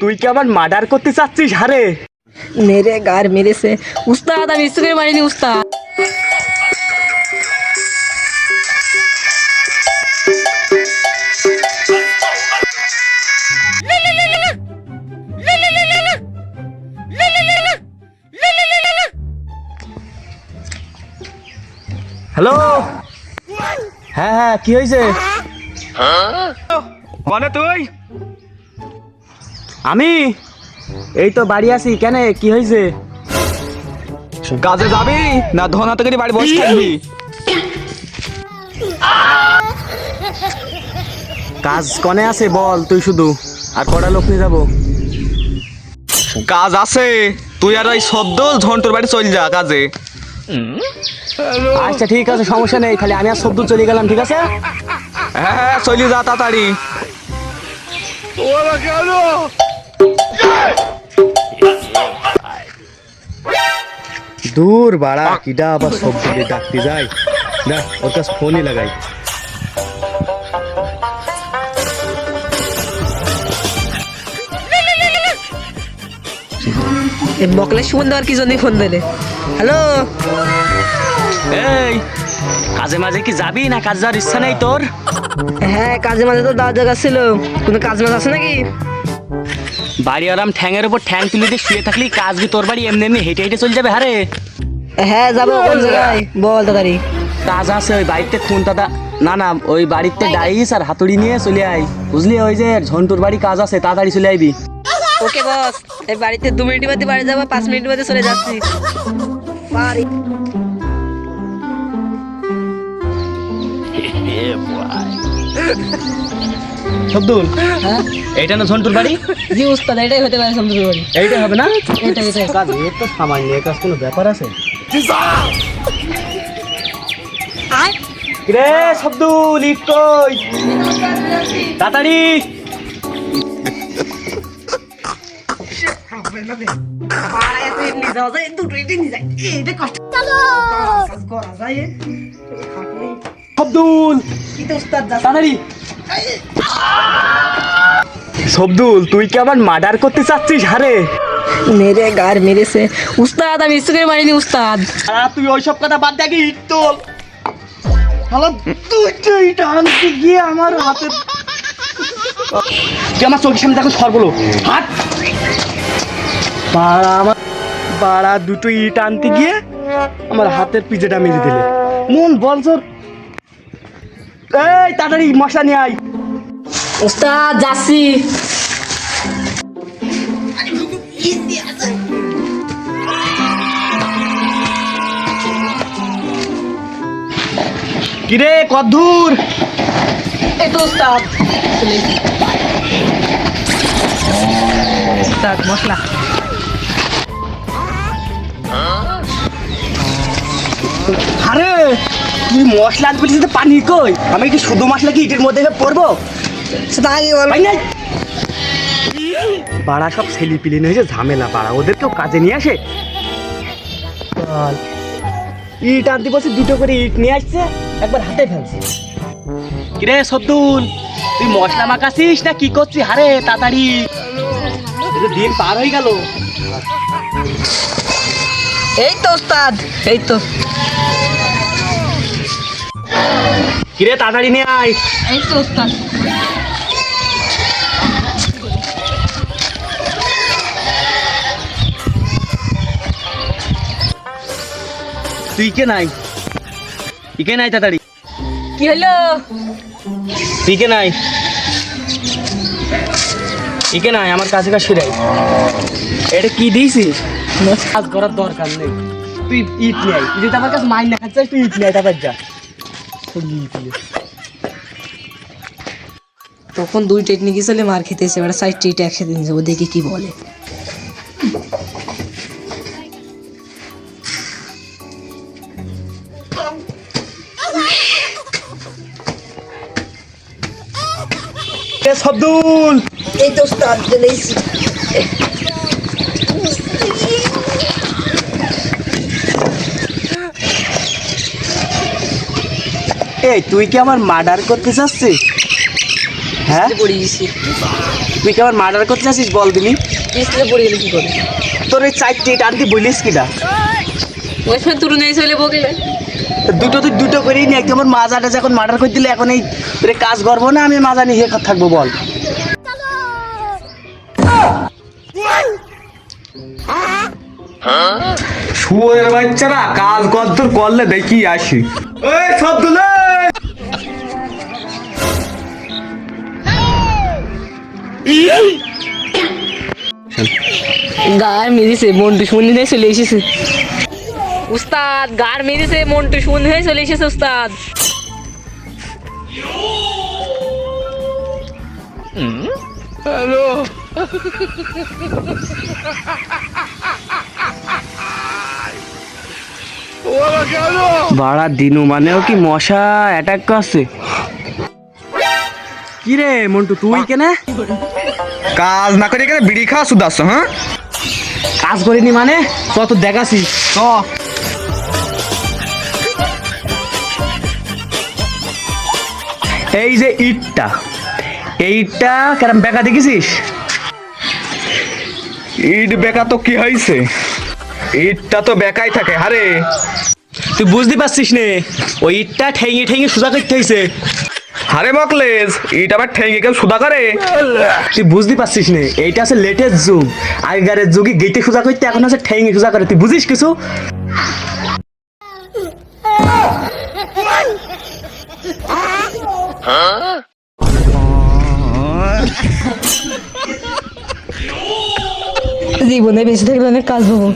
তুই কি আবার মার্ডার করতে চাচ্ছিস? হারে मेरे घर मेरे से उस्ताद আমি ইচ্ছে করে মারিনি উস্তাদ। হ্যালো, হ্যাঁ হ্যাঁ, কি হয়েছে? বলে তুই। আমি এই তো বাড়ি আছি। কেন, কি হয়েছে? কাজে যাবি না ধনা তৈরি বাড়ি বসে থাকবি? কাজ কনে আছে বল তুই শুধু, আর কটা লোক নিয়ে যাবো? কাজ আছে, তুই আর ওই সদ্দল ঝন্টুর বাড়ি চল যা কাজে। আচ্ছা ঠিক আছে, সমস্যা নেই। তাহলে আমি আর সব চলে গেলাম, ঠিক আছে? হ্যাঁ হ্যাঁ চলি যা তাড়াতাড়ি। দূর বাড়া, কিডা আবার সব দিকে ডাকতে যায় না, ওর কাছে ফোনই লাগাই। এই বকলে ফোন দেওয়ার কি জন্য ফোন দিলে? হ্যালো, এই কাজে মাঝে কি যাবি না? কাজ যাওয়ার ইচ্ছা নেই তোর? হ্যাঁ কাজে মাঝে তো দাওয়া জায়গা ছিল, কোনো কাজ মাঝ আছে নাকি? বাড়ি আরাম ঠ্যাংয়ের উপর ঠ্যাং তুলে দিয়ে শুয়ে থাকলি, কাজ কি তোর বাড়ি এমনি এমনি হেঁটে হেঁটে চলে যাবে? হারে হ্যাঁ যাবো, কোন জায়গায় বল তাড়াতাড়ি। কাজ আছে ওই বাড়িতে, খুন দাদা না না, ওই বাড়িতে ডাইস আর হাতুড়ি নিয়ে চলে আয়, বুঝলি? ওই যে ঝন্টুর বাড়ি কাজ আছে, তাড়াতাড়ি চলে আইবি। ওকে বস, এই বাড়িতে 2 মিনিটের মধ্যে বাড়ি যাবো, 5 মিনিটের মধ্যে চলে যাচ্ছি বাড়ি। শব্দুল, হ্যাঁ এইটা না ঝন্টুর বাড়ি? জি উস্তাদ, এটাই হতে পারে সমুদ্র বাড়ি। এইটা হবে না? এটাই কাজ এর তো সামান্য, এর কাজ কোনো ব্যাপার আছে? রে শব্দুল, ইট কই? তাড়াতাড়ি। শব্দুল তাড়াতাড়ি। শব্দুল, তুই কি আবার মার্ডার করতে চাচ্ছিস? হারে মেরে ঘর মেরে সে উস্তাদ আমি ইচ্ছে করে মারিনি উস্তাদ। তুই ওইসব কথা বাদ দেখি, ইট তোল। তুই তো ইট আনতে গিয়ে আমার হাতে, তুই আমার চোখের সামনে দেখো সরবলো হাত বাড়া, আমার বাড়া দুটো ইট আনতে গিয়ে আমার হাতের পিজেটা মেরে দিলে। মন বল তোর। এই তাড়াতাড়ি মশলা নিয়ে আয়। উস্তাদ যাচ্ছি। কিরে কদ্দূর? এই তো উস্তাদ চলে এসেছি। উস্তাদ মশলা। আরে তুই মশলা আনতে বলছিস, পানি কই? আমি কি শুধু মশলা কি ইটের মধ্যে পড়বো? সেটা আগে বল। পাই নাই। পাড়া সব ছেলি পিলিন হয়েছে, ঝামেলা পাড়া, ওদেরকেও কাজে নিয়ে আসে। ইট আনতে বলছি, দুটো করে ইট নিয়ে আসছে, একবার হাতে ফেলছে। কিরে সদ্দুল, তুই মশলা মাখাছিস না কি করছিস? হারে তাড়াতাড়ি, দিন পার হয়ে গেল। এই তো উস্তাদ, এই তো। কিরে তাড়াতাড়ি নিয়ে আয়। এই তো উস্তাদ। তুই কে নাই, ইকে নাই, তাড়াতাড়ি। কি হলো? তুই কে নাই, ইকে নাই, আমার কাছে কাজ ফিরাই। এটা কি দিয়েছিস? কাজ করার দরকার নেই, তুই ইট নিয়ে আয়। তুই যদি আমার কাছে মাইন না খাচ্ছিস, তুই ইট নিয়ে আয়, তারপর যা। তখন 2 টেকনিকই চলে মার খেতেছে, এবার সাইড টিট একসাথে নিয়ে যাবো, দেখি কি বলে। শব্দুল, এই তো উস্তাদ চলে এসেছি। এই তুই কি আমার মার্ডার করতে চাচ্ছিস? হ্যাঁ পড়ে গেছি। তুই কি আবার মার্ডার করতে আসিস বল তুমি? কিস্তিতে পড়ে গেলে কি করে? তোর এই 4টি ইট আনতে বলিস কিনা? ওই সময় তুরু নেই চলে বকলে। দুটো তুই দুটো করেই নি, একদম আমার মাজাটা যখন মার্ডার করে দিলে এখন এই তোর এই কাজ করবো না, আমি মাজা নিয়ে থাকবো বল? শুয়োরের বাচ্চারা কাজ কদ্দূর করলে দেখি আসি। ওই সবদুল গার মেরেছে মন্টু শুনি নেই চলে এসেছে। উস্তাদ গার মেরেছে মন্টু শুনি নেই চলে এসেছে উস্তাদ। বাড়া দিনু মানেও কি মশা অ্যাটাক করছে? কি রে মন্টু তুই কেনে কাজ না করে এখানে বিড়ি খাওয়া শুধু আসছো? হ্যাঁ কাজ করিনি মানে কত দেখাছি তো। এই যে ইটটা, এইটা কেরম বেকা দেখেছিস? ইট বেকা তো কি হয়েছে? ইটটা তো বেকাই থাকে। হারে তুই বুঝতে পারছিস নে, ওই ইটটা ঠেঙে ঠেঙে সোজা করতে হয়েছে। হারে মকলেজ, ইট আবার ঠেঙে কেউ সুদা করে? তুই বুঝতে পারছিস নে, এইটা আছে লেটেস্ট যুগ। আগেকারের যুগে গেটে সোজা করতে, এখন আছে ঠেঙে সোজা করে। তুই বুঝিস কিছু? জীবনে বেঁচে থাকলে অনেক কাজ পাবো।